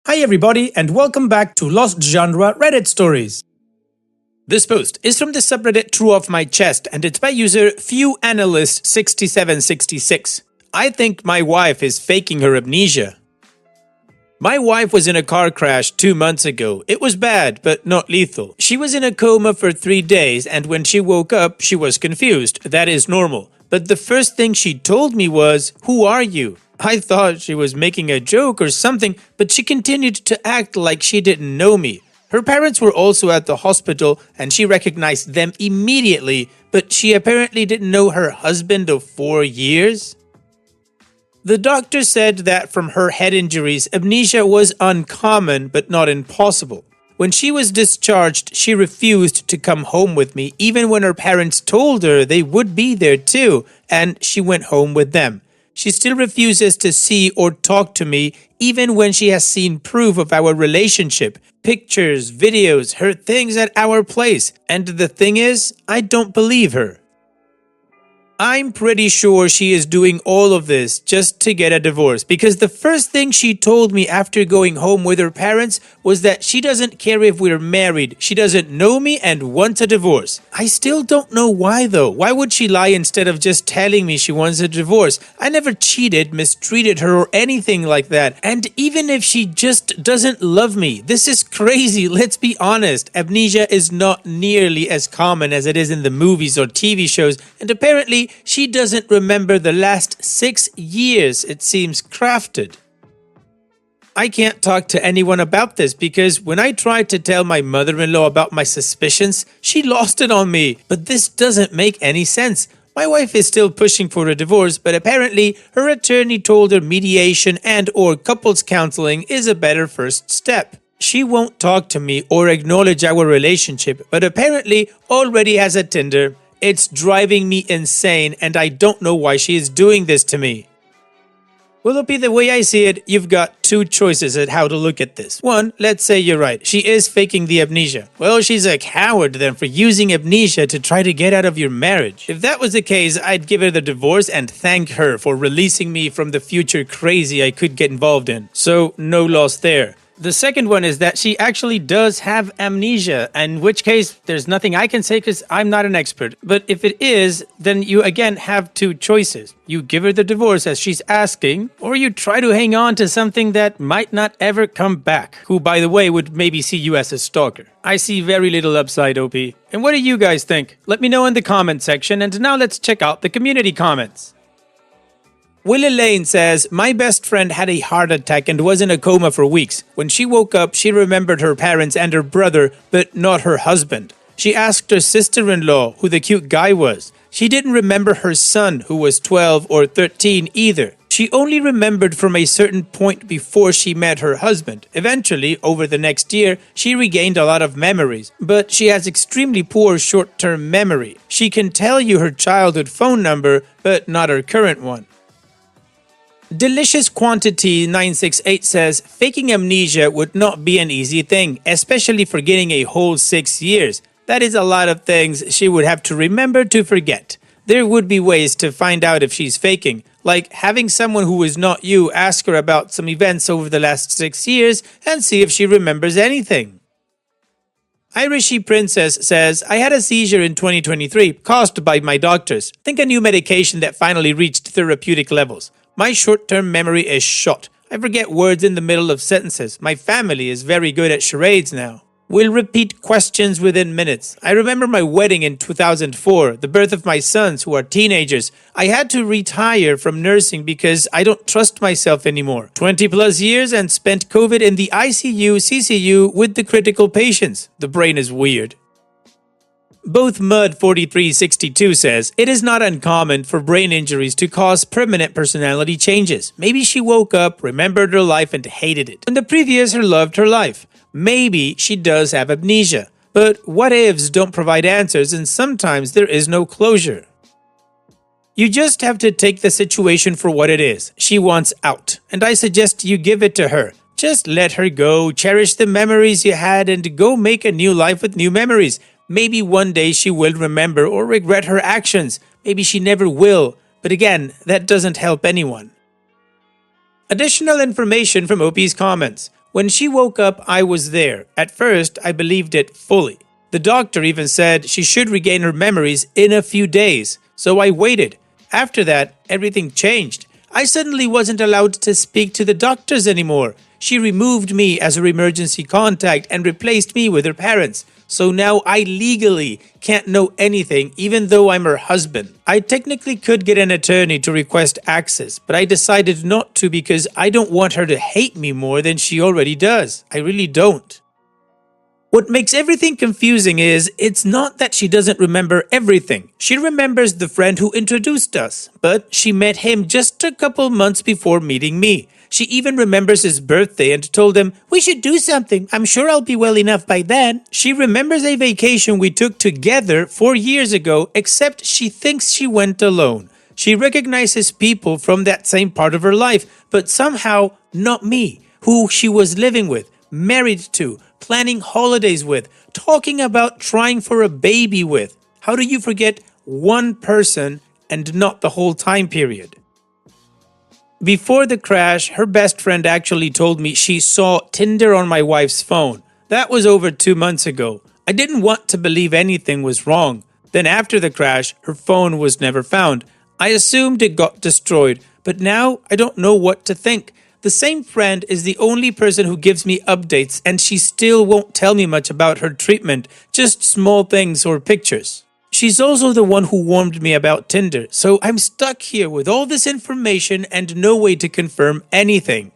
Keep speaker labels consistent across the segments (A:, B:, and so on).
A: Hi everybody and welcome back to Lost Genre Reddit Stories. This post is from the subreddit True Off My Chest and it's by user FewAnalyst6766. I think my wife is faking her amnesia. My wife was in a car crash 2 months ago. It was bad, but not lethal. She was in a coma for 3 days and when she woke up, she was confused. That is normal. But the first thing she told me was, "Who are you?" I thought she was making a joke or something, but she continued to act like she didn't know me. Her parents were also at the hospital and she recognized them immediately, but she apparently didn't know her husband of 4 years. The doctor said that from her head injuries, amnesia was uncommon but not impossible. When she was discharged, she refused to come home with me even when her parents told her they would be there too, and she went home with them. She still refuses to see or talk to me even when she has seen proof of our relationship, pictures, videos, her things at our place. And the thing is, I don't believe her. I'm pretty sure she is doing all of this just to get a divorce because the first thing she told me after going home with her parents was that she doesn't care if we're married, she doesn't know me and wants a divorce. I still don't know why though. Why would she lie instead of just telling me she wants a divorce? I never cheated, mistreated her or anything like that. And even if she just doesn't love me, this is crazy. Let's be honest. Amnesia is not nearly as common as it is in the movies or TV shows, and apparently she doesn't remember the last 6 years. It seems crafted. I can't talk to anyone about this because when I tried to tell my mother-in-law about my suspicions, she lost it on me. But this doesn't make any sense. My wife is still pushing for a divorce, but apparently her attorney told her mediation and/or couples counseling is a better first step. She won't talk to me or acknowledge our relationship, but apparently already has a Tinder. It's driving me insane and I don't know why she is doing this to me. Well, Opie, the way I see it, you've got 2 choices at how to look at this. 1, let's say you're right. She is faking the amnesia. Well, she's a coward then for using amnesia to try to get out of your marriage. If that was the case, I'd give her the divorce and thank her for releasing me from the future crazy I could get involved in. So, no loss there. The second one is that she actually does have amnesia, in which case there's nothing I can say because I'm not an expert. But if it is, then you again have 2 choices. You give her the divorce as she's asking, or you try to hang on to something that might not ever come back, who by the way would maybe see you as a stalker. I see very little upside, OP. And what do you guys think? Let me know in the comment section, and now let's check out the community comments. Willie Lane says, "My best friend had a heart attack and was in a coma for weeks. When she woke up, she remembered her parents and her brother, but not her husband. She asked her sister-in-law who the cute guy was. She didn't remember her son, who was 12 or 13 either. She only remembered from a certain point before she met her husband. Eventually, over the next year, she regained a lot of memories, but she has extremely poor short-term memory. She can tell you her childhood phone number, but not her current one." Delicious Quantity 968 says, "Faking amnesia would not be an easy thing, especially forgetting a whole 6 years. That is a lot of things she would have to remember to forget. There would be ways to find out if she's faking, like having someone who is not you ask her about some events over the last 6 years and see if she remembers anything." Irishy Princess says, "I had a seizure in 2023 caused by my doctors. Think a new medication that finally reached therapeutic levels. My short-term memory is shot. I forget words in the middle of sentences. My family is very good at charades now. Will repeat questions within minutes. I remember my wedding in 2004, the birth of my sons who are teenagers. I had to retire from nursing because I don't trust myself anymore. 20 plus years and spent COVID in the ICU, CCU with the critical patients. The brain is weird." Both Mud4362 says, "It is not uncommon for brain injuries to cause permanent personality changes. Maybe she woke up, remembered her life and hated it. In the previous her loved her life. Maybe she does have amnesia. But what ifs don't provide answers and sometimes there is no closure. You just have to take the situation for what it is. She wants out, and I suggest you give it to her. Just let her go, cherish the memories you had and go make a new life with new memories. Maybe one day she will remember or regret her actions. Maybe she never will. But again, that doesn't help anyone." Additional information from OP's comments. When she woke up, I was there. At first, I believed it fully. The doctor even said she should regain her memories in a few days, so I waited. After that, everything changed. I suddenly wasn't allowed to speak to the doctors anymore. She removed me as her emergency contact and replaced me with her parents. So now I legally can't know anything even though I'm her husband. I technically could get an attorney to request access, but I decided not to because I don't want her to hate me more than she already does. I really don't. What makes everything confusing is, it's not that she doesn't remember everything. She remembers the friend who introduced us, but she met him just a couple months before meeting me. She even remembers his birthday and told him, "We should do something. I'm sure I'll be well enough by then." She remembers a vacation we took together 4 years ago, except she thinks she went alone. She recognizes people from that same part of her life, but somehow not me, who she was living with, married to, planning holidays with, talking about trying for a baby with. How do you forget one person and not the whole time period? Before the crash, her best friend actually told me she saw Tinder on my wife's phone. That was over 2 months ago. I didn't want to believe anything was wrong. Then after the crash, her phone was never found. I assumed it got destroyed, but now I don't know what to think. The same friend is the only person who gives me updates, and she still won't tell me much about her treatment, just small things or pictures. She's also the one who warned me about Tinder, so I'm stuck here with all this information and no way to confirm anything.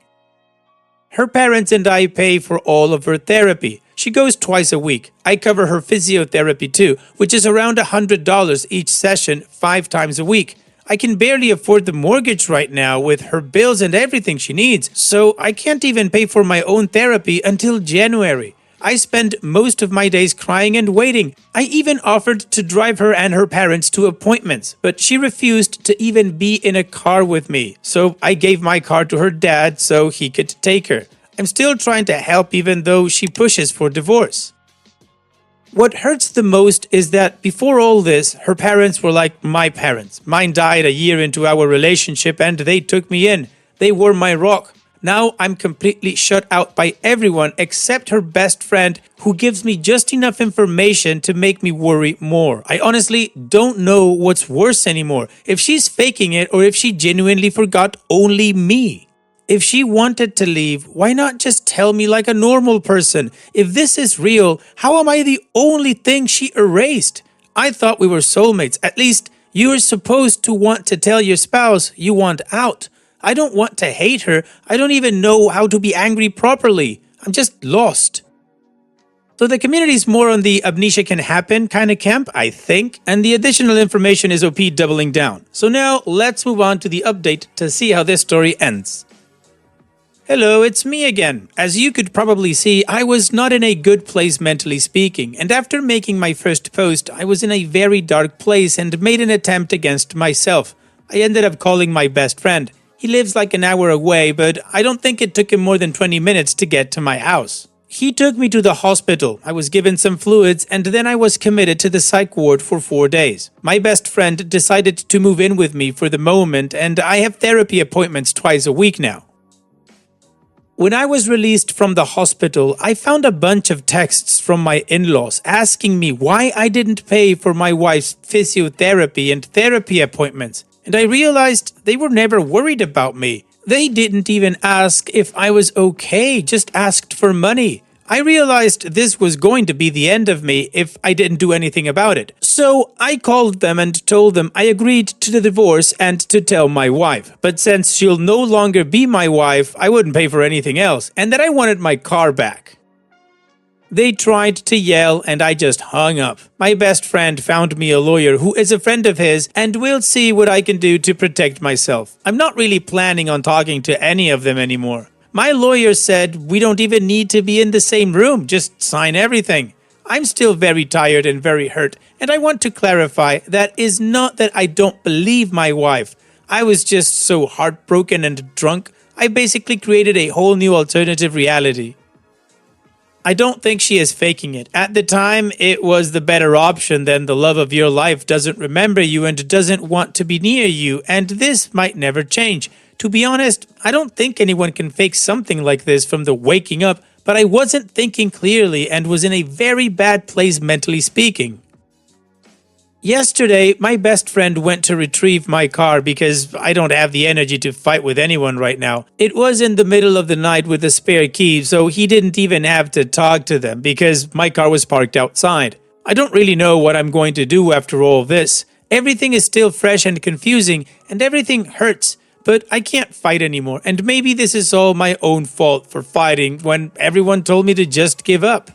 A: Her parents and I pay for all of her therapy. She goes twice a week. I cover her physiotherapy too, which is around $100 each session, 5 times a week. I can barely afford the mortgage right now with her bills and everything she needs, so I can't even pay for my own therapy until January. I spend most of my days crying and waiting. I even offered to drive her and her parents to appointments, but she refused to even be in a car with me, so I gave my car to her dad so he could take her. I'm still trying to help even though she pushes for divorce. What hurts the most is that before all this, her parents were like my parents. Mine died a year into our relationship and they took me in. They were my rock. Now I'm completely shut out by everyone except her best friend, who gives me just enough information to make me worry more. I honestly don't know what's worse anymore, if she's faking it or if she genuinely forgot only me. If she wanted to leave, why not just tell me like a normal person? If this is real, how am I the only thing she erased? I thought we were soulmates. At least you are supposed to want to tell your spouse you want out. I don't want to hate her. I don't even know how to be angry properly. I'm just lost. So the community is more on the amnesia can happen kind of camp, I think, and the additional information is OP doubling down. So now let's move on to the update to see how this story ends. Hello, it's me again. As you could probably see, I was not in a good place mentally speaking, and after making my first post, I was in a very dark place and made an attempt against myself. I ended up calling my best friend. He lives like an hour away, but I don't think it took him more than 20 minutes to get to my house. He took me to the hospital. I was given some fluids and then I was committed to the psych ward for 4 days. My best friend decided to move in with me for the moment, and I have therapy appointments twice a week now. When I was released from the hospital, I found a bunch of texts from my in-laws asking me why I didn't pay for my wife's physiotherapy and therapy appointments. And I realized they were never worried about me. They didn't even ask if I was okay, just asked for money. I realized this was going to be the end of me if I didn't do anything about it. So I called them and told them I agreed to the divorce and to tell my wife. But since she'll no longer be my wife, I wouldn't pay for anything else, and that I wanted my car back. They tried to yell and I just hung up. My best friend found me a lawyer who is a friend of his, and we'll see what I can do to protect myself. I'm not really planning on talking to any of them anymore. My lawyer said we don't even need to be in the same room, just sign everything. I'm still very tired and very hurt, and I want to clarify that is not that I don't believe my wife. I was just so heartbroken and drunk, I basically created a whole new alternative reality. I don't think she is faking it. At the time, it was the better option than the love of your life doesn't remember you and doesn't want to be near you, and this might never change. To be honest, I don't think anyone can fake something like this from the waking up, but I wasn't thinking clearly and was in a very bad place mentally speaking. Yesterday, my best friend went to retrieve my car because I don't have the energy to fight with anyone right now. It was in the middle of the night with a spare key, so he didn't even have to talk to them because my car was parked outside. I don't really know what I'm going to do after all this. Everything is still fresh and confusing, and everything hurts. But I can't fight anymore, and maybe this is all my own fault for fighting when everyone told me to just give up.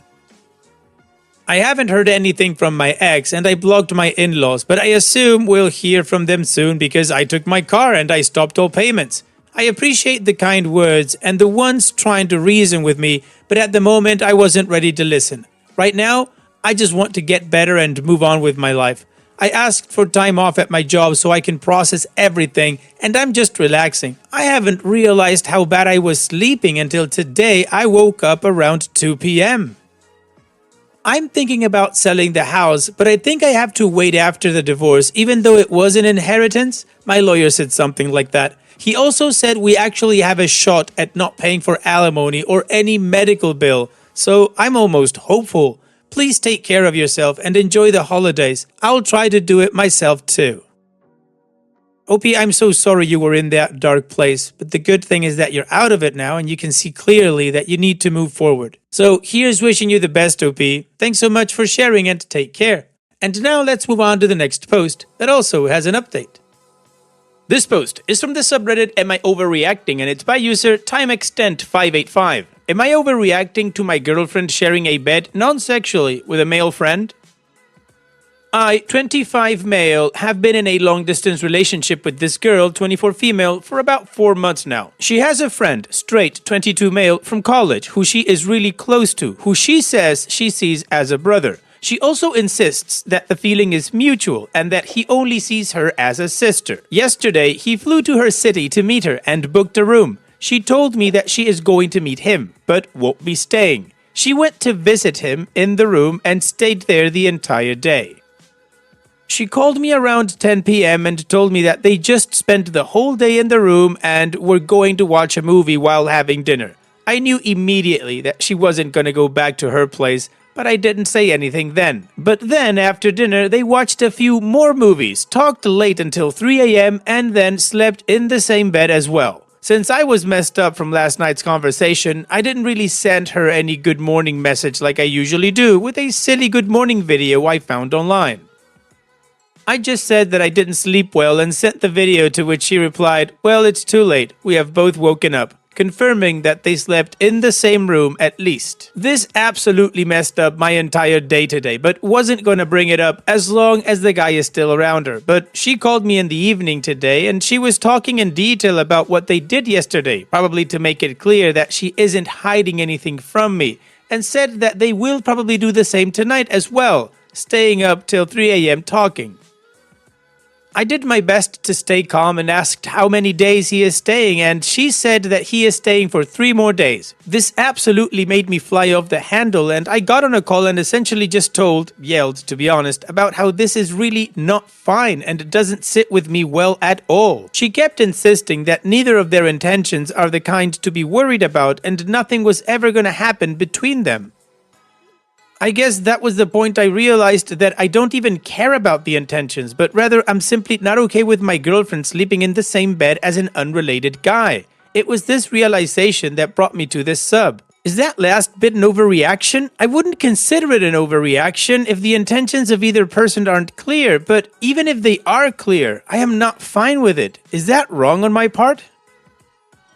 A: I haven't heard anything from my ex, and I blocked my in-laws, but I assume we'll hear from them soon because I took my car and I stopped all payments. I appreciate the kind words and the ones trying to reason with me, but at the moment I wasn't ready to listen. Right now, I just want to get better and move on with my life. I asked for time off at my job so I can process everything, and I'm just relaxing. I haven't realized how bad I was sleeping until today I woke up around 2 p.m. I'm thinking about selling the house, but I think I have to wait after the divorce, even though it was an inheritance. My lawyer said something like that. He also said we actually have a shot at not paying for alimony or any medical bill, so I'm almost hopeful. Please take care of yourself and enjoy the holidays. I'll try to do it myself too. OP, I'm so sorry you were in that dark place, but the good thing is that you're out of it now and you can see clearly that you need to move forward. So here's wishing you the best, OP. Thanks so much for sharing and take care. And now let's move on to the next post that also has an update. This post is from the subreddit Am I Overreacting, and it's by user TimeExtent585. Am I overreacting to my girlfriend sharing a bed non-sexually with a male friend? I, 25 male, have been in a long-distance relationship with this girl, 24 female, for about 4 months now. She has a friend, straight, 22 male, from college, who she is really close to, who she says she sees as a brother. She also insists that the feeling is mutual and that he only sees her as a sister. Yesterday, he flew to her city to meet her and booked a room. She told me that she is going to meet him, but won't be staying. She went to visit him in the room and stayed there the entire day. She called me around 10 p.m. and told me that they just spent the whole day in the room and were going to watch a movie while having dinner. I knew immediately that she wasn't going to go back to her place, but I didn't say anything then. But then, after dinner, they watched a few more movies, talked late until 3 a.m., and then slept in the same bed as well. Since I was messed up from last night's conversation, I didn't really send her any good morning message like I usually do with a silly good morning video I found online. I just said that I didn't sleep well and sent the video, to which she replied, "Well, it's too late. We have both woken up," confirming that they slept in the same room at least. This absolutely messed up my entire day today, but wasn't going to bring it up as long as the guy is still around her. But she called me in the evening today and she was talking in detail about what they did yesterday, probably to make it clear that she isn't hiding anything from me, and said that they will probably do the same tonight as well, staying up till 3 a.m. talking. I did my best to stay calm and asked how many days he is staying, and she said that he is staying for 3 more days. This absolutely made me fly off the handle, and I got on a call and essentially just yelled to be honest, about how this is really not fine and doesn't sit with me well at all. She kept insisting that neither of their intentions are the kind to be worried about and nothing was ever going to happen between them. I guess that was the point I realized that I don't even care about the intentions, but rather I'm simply not okay with my girlfriend sleeping in the same bed as an unrelated guy. It was this realization that brought me to this sub. Is that last bit an overreaction? I wouldn't consider it an overreaction if the intentions of either person aren't clear, but even if they are clear, I am not fine with it. Is that wrong on my part?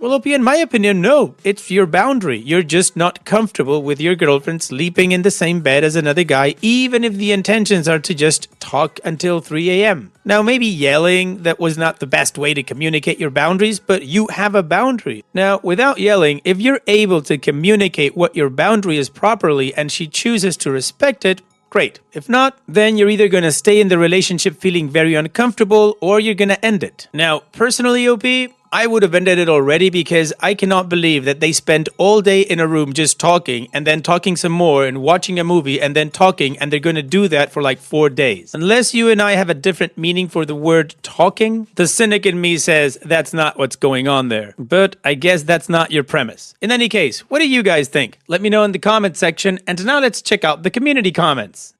A: Well, OP, in my opinion, no. It's your boundary. You're just not comfortable with your girlfriend sleeping in the same bed as another guy, even if the intentions are to just talk until 3 a.m. Now, maybe yelling, that was not the best way to communicate your boundaries, but you have a boundary. Now, without yelling, if you're able to communicate what your boundary is properly and she chooses to respect it, great. If not, then you're either going to stay in the relationship feeling very uncomfortable or you're going to end it. Now, personally, OP, I would have ended it already because I cannot believe that they spend all day in a room just talking and then talking some more and watching a movie and then talking, and they're going to do that for like 4 days. Unless you and I have a different meaning for the word talking, the cynic in me says that's not what's going on there. But I guess that's not your premise. In any case, what do you guys think? Let me know in the comment section, and now let's check out the community comments.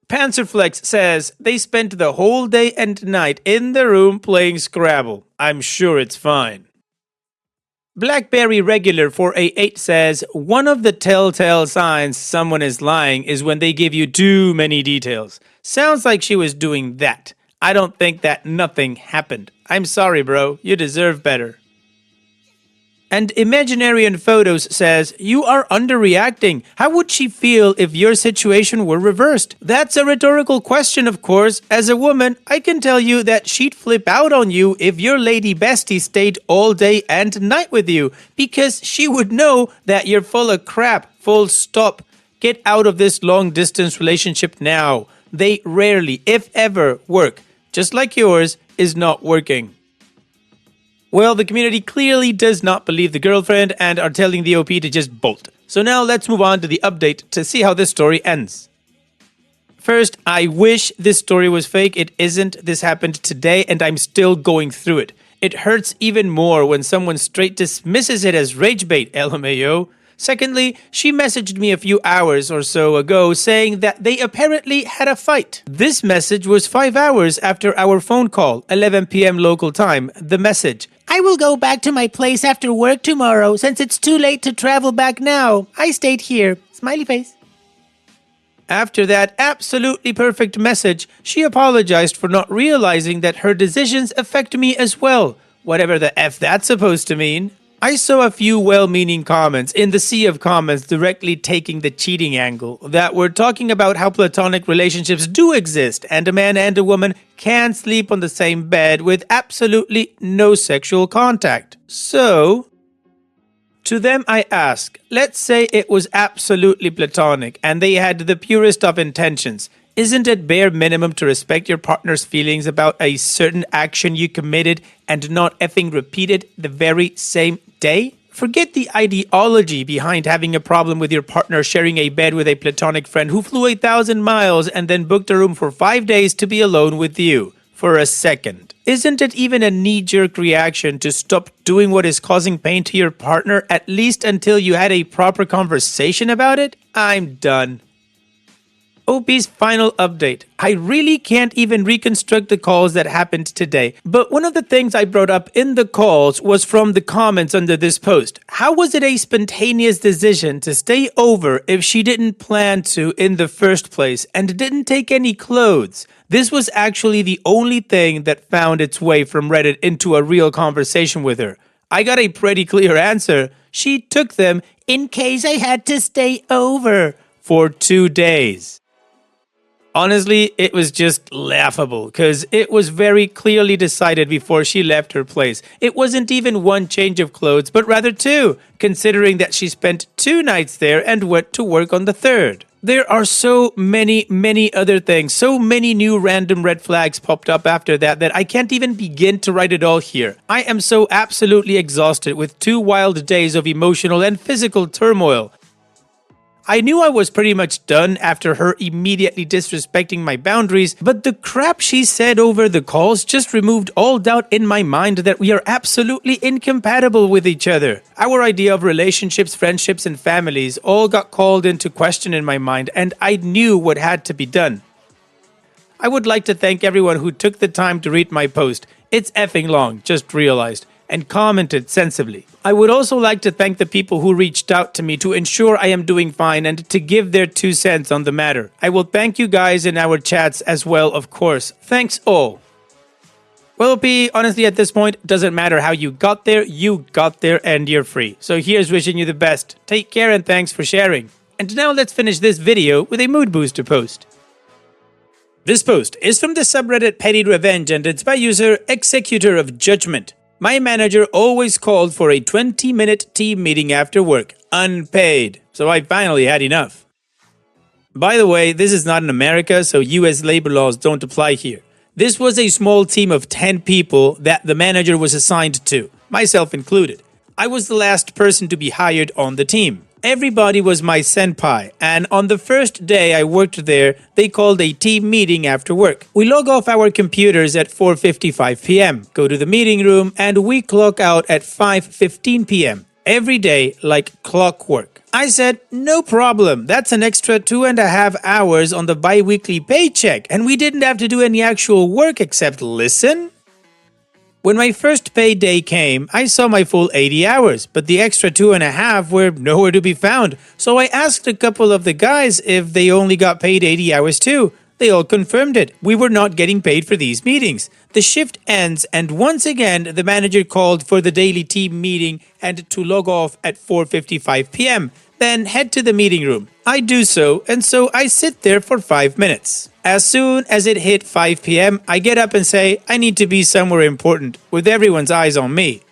A: Panzerflex says they spent the whole day and night in the room playing Scrabble. I'm sure it's fine. Blackberry Regular 488 says one of the telltale signs someone is lying is when they give you too many details. Sounds like she was doing that. I don't think that nothing happened. I'm sorry, bro. You deserve better. And Imaginarian Photos says, you are underreacting. How would she feel if your situation were reversed? That's a rhetorical question, of course. As a woman, I can tell you that she'd flip out on you if your lady bestie stayed all day and night with you, because she would know that you're full of crap, full stop. Get out of this long-distance relationship now. They rarely, if ever, work. Just like yours is not working. Well, the community clearly does not believe the girlfriend and are telling the OP to just bolt. So now let's move on to the update to see how this story ends. First, I wish this story was fake. It isn't. This happened today and I'm still going through it. It hurts even more when someone straight dismisses it as rage bait, LMAO. Secondly, she messaged me a few hours or so ago saying that they apparently had a fight. This message was 5 hours after our phone call, 11 p.m. local time. The message: I will go back to my place after work tomorrow since it's too late to travel back now. I stayed here. Smiley face. After that absolutely perfect message, she apologized for not realizing that her decisions affect me as well. Whatever the F that's supposed to mean. I saw a few well-meaning comments in the sea of comments directly taking the cheating angle that were talking about how platonic relationships do exist and a man and a woman can sleep on the same bed with absolutely no sexual contact. So, to them I ask, let's say it was absolutely platonic and they had the purest of intentions. Isn't it bare minimum to respect your partner's feelings about a certain action you committed and not effing repeated the very same day? Forget the ideology behind having a problem with your partner sharing a bed with a platonic friend who flew 1,000 miles and then booked a room for 5 days to be alone with you. For a second. Isn't it even a knee-jerk reaction to stop doing what is causing pain to your partner at least until you had a proper conversation about it? I'm done. OP's final update. I really can't even reconstruct the calls that happened today, but one of the things I brought up in the calls was from the comments under this post. How was it a spontaneous decision to stay over if she didn't plan to in the first place and didn't take any clothes? This was actually the only thing that found its way from Reddit into a real conversation with her. I got a pretty clear answer. She took them in case I had to stay over for 2 days. Honestly, it was just laughable because it was very clearly decided before she left her place. It wasn't even one change of clothes, but rather 2, considering that she spent 2 nights there and went to work on the 3rd. There are so many other things. So many new random red flags popped up after that I can't even begin to write it all here. I am so absolutely exhausted with 2 wild days of emotional and physical turmoil. I knew I was pretty much done after her immediately disrespecting my boundaries, but the crap she said over the calls just removed all doubt in my mind that we are absolutely incompatible with each other. Our idea of relationships, friendships, and families all got called into question in my mind, and I knew what had to be done. I would like to thank everyone who took the time to read my post. It's effing long, just realized, and commented sensibly. I would also like to thank the people who reached out to me to ensure I am doing fine and to give their 2 cents on the matter. I will thank you guys in our chats as well, of course. Thanks all. Well, P, honestly at this point, doesn't matter how you got there and you're free. So here's wishing you the best. Take care and thanks for sharing. And now let's finish this video with a mood booster post. This post is from the subreddit Petty Revenge and it's by user Executor of Judgment. My manager always called for a 20-minute team meeting after work, unpaid, so I finally had enough. By the way, this is not in America, so US labor laws don't apply here. This was a small team of 10 people that the manager was assigned to, myself included. I was the last person to be hired on the team. Everybody was my senpai, and on the first day I worked there, they called a team meeting after work. We log off our computers at 4:55 p.m., go to the meeting room, and we clock out at 5:15 p.m. Every day like clockwork. I said, no problem, that's an extra 2.5 hours on the bi-weekly paycheck, and we didn't have to do any actual work except listen. When my first payday came, I saw my full 80 hours, but the extra 2.5 were nowhere to be found. So I asked a couple of the guys if they only got paid 80 hours too. They all confirmed it. We were not getting paid for these meetings. The shift ends, and once again, the manager called for the daily team meeting and to log off at 4:55 p.m. Then head to the meeting room. I do so, and so I sit there for 5 minutes. As soon as it hit 5 p.m., I get up and say, I need to be somewhere important, with everyone's eyes on me.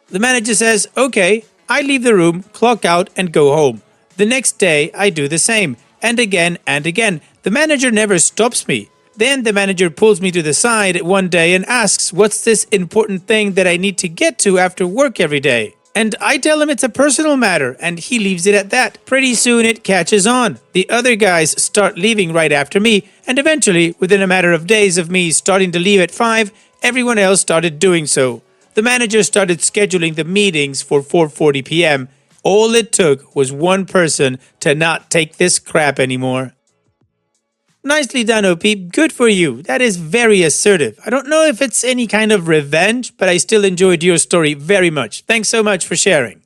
A: The manager says, okay. I leave the room, clock out, and go home. The next day, I do the same, and again and again. The manager never stops me. Then the manager pulls me to the side one day and asks, what's this important thing that I need to get to after work every day? And I tell him it's a personal matter, and he leaves it at that. Pretty soon it catches on. The other guys start leaving right after me, and eventually, within a matter of days of me starting to leave at 5, everyone else started doing so. The manager started scheduling the meetings for 4:40 p.m. All it took was one person to not take this crap anymore. Nicely done, OP. Good for you. That is very assertive. I don't know if it's any kind of revenge, but I still enjoyed your story very much. Thanks so much for sharing.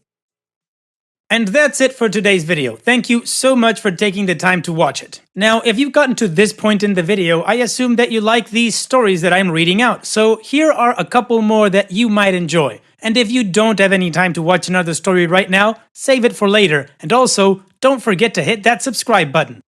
A: And that's it for today's video. Thank you so much for taking the time to watch it. Now, if you've gotten to this point in the video, I assume that you like these stories that I'm reading out. So here are a couple more that you might enjoy. And if you don't have any time to watch another story right now, save it for later. And also, don't forget to hit that subscribe button.